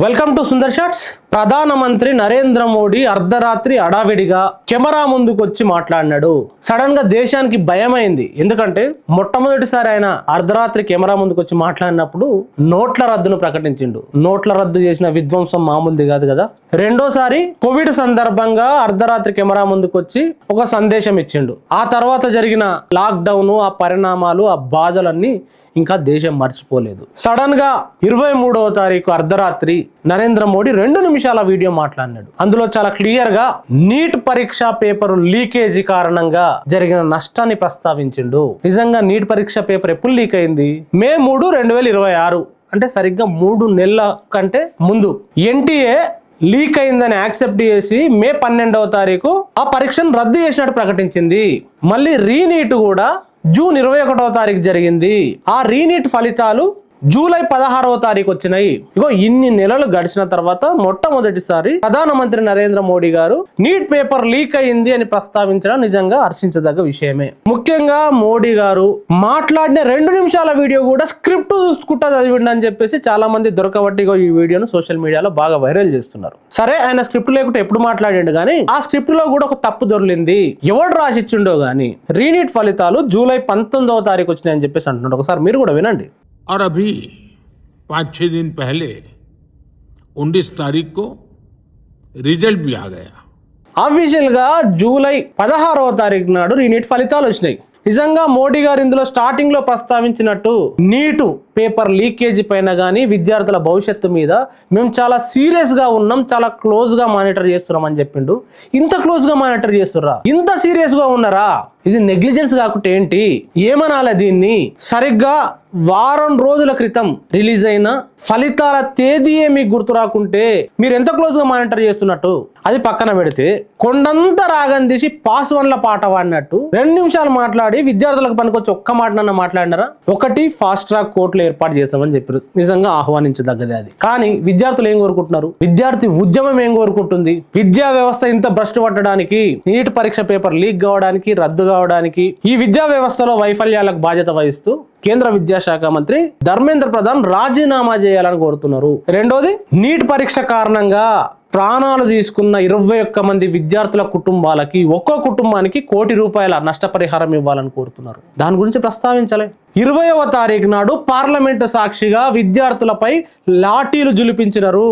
Welcome to Sundar shots. ప్రధానమంత్రి నరేంద్ర మోడీ అర్ధరాత్రి అడావిడిగా camera ముందుకు వచ్చి మాట్లాడినాడు. సడన్ గా దేశానికి భయమైంది. ఎందుకంటే మొట్టమొదటిసారి ఆయన అర్ధరాత్రి కెమెరా ముందుకు వచ్చి మాట్లాడినప్పుడు నోట్ల రద్దును ప్రకటించిండు. నోట్ల రద్దు చేసిన విధ్వంసం మామూలుది కాదు కదా. రెండోసారి కోవిడ్ సందర్భంగా అర్ధరాత్రి కెమెరా ముందుకు వచ్చి ఒక సందేశం ఇచ్చిండు. ఆ తర్వాత జరిగిన లాక్డౌన్, ఆ పరిణామాలు, ఆ బాధలన్నీ ఇంకా దేశం మర్చిపోలేదు. సడన్ గా 23వ తారీఖు అర్ధరాత్రి నరేంద్ర మోడీ 2 నిమిషాల వీడియో మాట్లాడినాడు. అందులో చాలా క్లియర్ గా నీట్ పరీక్ష పేపర్ లీకేజీ కారణంగా జరిగిన నష్టాన్ని ప్రస్తావించిండు. నిజంగా నీట్ పరీక్ష పేపర్ ఎప్పుడు లీక్ అయింది? మే 3, 2026, అంటే సరిగ్గా 3 నెలల కంటే ముందు ఎన్టీఏ లీక్ అయిందని యాక్సెప్ట్ చేసి మే 12వ తారీఖు ఆ పరీక్షను రద్దు చేసినట్టు ప్రకటించింది. మళ్ళీ రీనీట్ కూడా జూన్ 21వ తారీఖు జరిగింది. ఆ రీనీట్ ఫలితాలు జూలై 16వ తారీఖు వచ్చినాయి. ఇగో ఇన్ని నెలలు గడిచిన తర్వాత మొట్టమొదటిసారి ప్రధానమంత్రి నరేంద్ర మోడీ గారు నీట్ పేపర్ లీక్ అయింది అని ప్రస్తావించడం నిజంగా హర్షించదగ్గ విషయమే. ముఖ్యంగా మోడీ గారు మాట్లాడిన 2 నిమిషాల వీడియో కూడా స్క్రిప్ట్ చూసుకుంటా చదివిండి అని చెప్పేసి చాలా మంది దొరకబట్టి ఈ వీడియోను సోషల్ మీడియాలో బాగా వైరల్ చేస్తున్నారు. సరే, ఆయన స్క్రిప్ట్ లేకుంటే ఎప్పుడు మాట్లాడాడు కానీ ఆ స్క్రిప్ట్ లో కూడా ఒక తప్పు దొరికింది. ఎవడు రాసిచ్చిండో గానీ రీనీట్ ఫలితాలు జూలై 19వ తారీఖు వచ్చినాయని చెప్పేసి అంటున్నాడు. ఒకసారి మీరు కూడా వినండి. और अभी 5-6 दिन पहले 19 तारीख को रिजल्ट भी आ गया. ఆఫీషియల్ గా జూలై 16వ తారీఖు నాడు రీనీట్ ఫలితాలు వచ్చినాయి. నిజంగా మోడీ గారు ఇందులో స్టార్టింగ్ లో ప్రస్తావించినట్టు నీటు పేపర్ లీకేజీ పైన కానీ విద్యార్థుల భవిష్యత్తు మీద మేము చాలా సీరియస్ గా ఉన్నాం, చాలా క్లోజ్ గా మానిటర్ చేస్తున్నాం అని చెప్పిండు. ఇంత క్లోజ్ గా మానిటర్ చేస్తుర్రా? ఇంత సీరియస్ గా ఉన్నారా? ఇది నెగ్లిజెన్స్ కాకుంటే ఏంటి? ఏమనాలి దీన్ని? సరిగ్గా వారం రోజుల క్రితం రిలీజ్ అయిన ఫలితాల తేదీ మీకు గుర్తు రాకుంటే మీరు ఎంత క్లోజ్ గా మానిటర్ చేస్తున్నట్టు? అది పక్కన పెడితే కొండంతా రాగం తీసి పాస్ 1ల పాట వాడినట్టు 2 నిమిషాలు మాట్లాడి విద్యార్థులకు పనికొచ్చి ఒక్క మాటనన్నా మాట్లాడినారా? ఒకటి ఫాస్ట్ ట్రాక్ కోర్టులు ఏర్పాటు చేస్తామని చెప్పారు. నిజంగా ఆహ్వానించదగ్గదే అది. కానీ విద్యార్థులు ఏం కోరుకుంటున్నారు? విద్యార్థి ఉద్యమం ఏం కోరుకుంటుంది? విద్యా వ్యవస్థ ఇంత భ్రష్టు పట్టడానికి, నీట్ పరీక్ష పేపర్ లీక్ కావడానికి, రద్దు కావడానికి, ఈ విద్యా వ్యవస్థలో వైఫల్యాలకు బాధ్యత వహిస్తూ కేంద్ర విద్యాశాఖ మంత్రి ధర్మేంద్ర ప్రధాన్ రాజీనామా చేయాలని కోరుతున్నారు. రెండోది, నీట్ పరీక్ష కారణంగా ప్రాణాలు తీసుకున్న 21 మంది విద్యార్థుల కుటుంబాలకి ఒక్కో కుటుంబానికి ₹1,00,00,000 నష్టపరిహారం ఇవ్వాలని కోరుతున్నారు. దాని గురించి ప్రస్తావించలే. 20వ తారీఖు నాడు పార్లమెంటు సాక్షిగా విద్యార్థులపై లాఠీలు జులిపించినారు.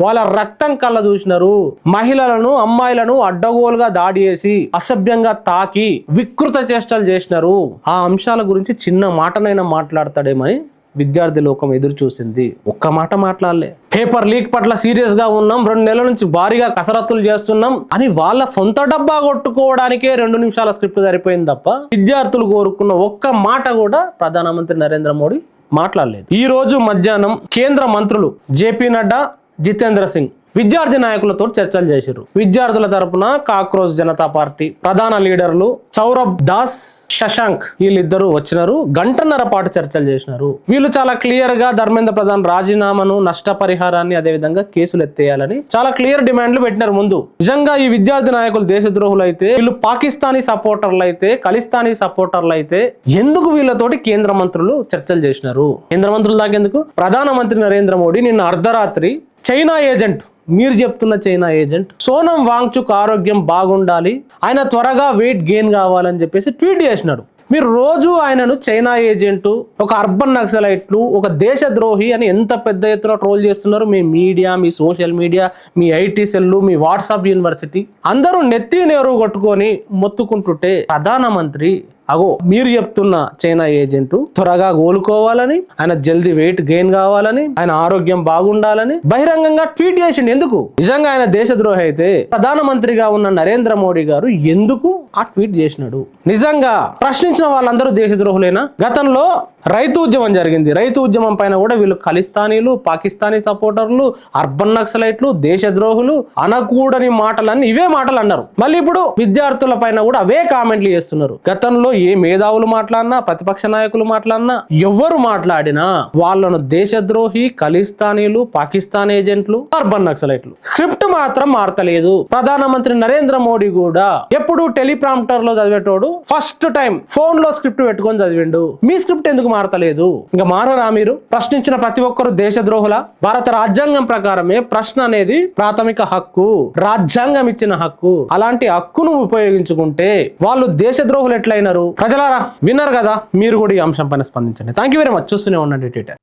వాళ్ళ రక్తం కళ్ళ చూసినారు. మహిళలను, అమ్మాయిలను అడ్డగోలుగా దాడి చేసి అసభ్యంగా తాకి వికృత చేష్టలు చేసినారు. ఆ అంశాల గురించి చిన్న మాటనైనా మాట్లాడతాడేమని విద్యార్థి లోకం ఎదురు చూసింది. ఒక్క మాట మాట్లాడలే. పేపర్ లీక్ పట్ల సీరియస్ గా ఉన్నాం, 2 నెలల నుంచి భారీగా కసరత్తులు చేస్తున్నాం అని వాళ్ళ సొంత డబ్బా కొట్టుకోవడానికే 2 నిమిషాల స్క్రిప్ట్ సరిపోయింది తప్ప విద్యార్థులు కోరుకున్న ఒక్క మాట కూడా ప్రధానమంత్రి నరేంద్ర మోడీ మాట్లాడలేదు. ఈ రోజు మధ్యాహ్నం కేంద్ర మంత్రులు జేపీ నడ్డా, జితేంద్ర సింగ్ విద్యార్థి నాయకులతో చర్చలు చేశారు. విద్యార్థుల తరపున కాక్రోచ్ జనతా పార్టీ ప్రధాన లీడర్లు సౌరభ్ దాస్, శశాంక్ వీళ్ళిద్దరూ వచ్చినారు. 1.5 గంటల పాటు చర్చలు చేసినారు. వీళ్ళు చాలా క్లియర్ గా ధర్మేంద్ర ప్రధాన్ రాజీనామాను, నష్టపరిహారాన్ని, అదేవిధంగా కేసులు ఎత్తేయాలని చాలా క్లియర్ డిమాండ్లు పెట్టినారు ముందు. నిజంగా ఈ విద్యార్థి నాయకులు దేశద్రోహులు అయితే, వీళ్ళు పాకిస్తానీ సపోర్టర్లు అయితే, ఖలిస్తానీ సపోర్టర్లు అయితే ఎందుకు వీళ్ళతోటి కేంద్ర మంత్రులు చర్చలు చేసినారు? కేంద్ర మంత్రులు దాకెందుకు? ప్రధానమంత్రి నరేంద్ర మోడీ నిన్న అర్ధరాత్రి చైనా ఏజెంట్, మీరు చెప్తున్న చైనా ఏజెంట్ సోనం వాంగ్చుక్ ఆరోగ్యం బాగుండాలి, ఆయన త్వరగా వెయిట్ గెయిన్ కావాలని చెప్పేసి ట్వీట్ చేసినాడు. మీరు రోజు ఆయనను చైనా ఏజెంట్, ఒక అర్బన్ నక్సలైట్లు, ఒక దేశద్రోహి అని ఎంత పెద్ద ఎత్తున ట్రోల్ చేస్తున్నారు. మీ మీడియా, మీ సోషల్ మీడియా, మీ ఐటీ సెల్లు, మీ వాట్సాప్ యూనివర్సిటీ అందరూ నెత్తి నేరు కొట్టుకొని మొత్తుకుంటుంటే ప్రధానమంత్రి అగో మీరు చెప్తున్న చైనా ఏజెంట్ త్వరగా కోలుకోవాలని, ఆయన జల్దీ వెయిట్ గెయిన్ కావాలని, ఆయన ఆరోగ్యం బాగుండాలని బహిరంగంగా ట్వీట్ చేసిండు. ఎందుకు? నిజంగా ఆయన దేశద్రోహి అయితే ప్రధానమంత్రిగా ఉన్న నరేంద్ర మోడీ గారు ఎందుకు ఆ ట్వీట్ చేసినాడు? నిజంగా ప్రశ్నించిన వాళ్ళందరూ దేశద్రోహులేనా? గతంలో రైతు ఉద్యమం జరిగింది. రైతు ఉద్యమం పైన కూడా వీళ్ళు ఖలిస్తానీలు, పాకిస్తానీ సపోర్టర్లు, అర్బన్ నక్సలైట్లు, దేశద్రోహులు అనకూడని మాటలన్నీ ఇవే మాటలు అన్నారు. మళ్ళీ ఇప్పుడు విద్యార్థుల పైన కూడా అవే కామెంట్లు చేస్తున్నారు. గతంలో ఏ మేధావులు మాట్లాడినా, ప్రతిపక్ష నాయకులు మాట్లాడినా, ఎవరు మాట్లాడినా వాళ్ళను దేశద్రోహి, ఖలిస్తానీలు, పాకిస్తాన్ ఏజెంట్లు, అర్బన్ నక్సలైట్లు. స్క్రిప్ట్ మాత్రం మార్తలేదు. ప్రధానమంత్రి నరేంద్ర మోడీ కూడా ఎప్పుడు టెలిప్రాంప్టర్ లో చదివేటోడు ఫస్ట్ టైం ఫోన్ లో స్క్రిప్ట్ పెట్టుకొని చదివిండు. మీ స్క్రిప్ట్ ఎందుకు మారతలేదు. ఇంకా మారరా మీరు? ప్రశ్నించిన ప్రతి ఒక్కరు దేశద్రోహుల? భారత రాజ్యాంగం ప్రకారమే ప్రశ్న అనేది ప్రాథమిక హక్కు, రాజ్యాంగం ఇచ్చిన హక్కు. అలాంటి హక్కును ఉపయోగించుకుంటే వాళ్ళు దేశద్రోహులు ఎట్లయినారు? ప్రజలారా విన్నారు కదా, మీరు కూడా ఈ అంశం పైన స్పందించండి. Thank you very much. చూస్తూనే ఉండండి ట్విట్టర్.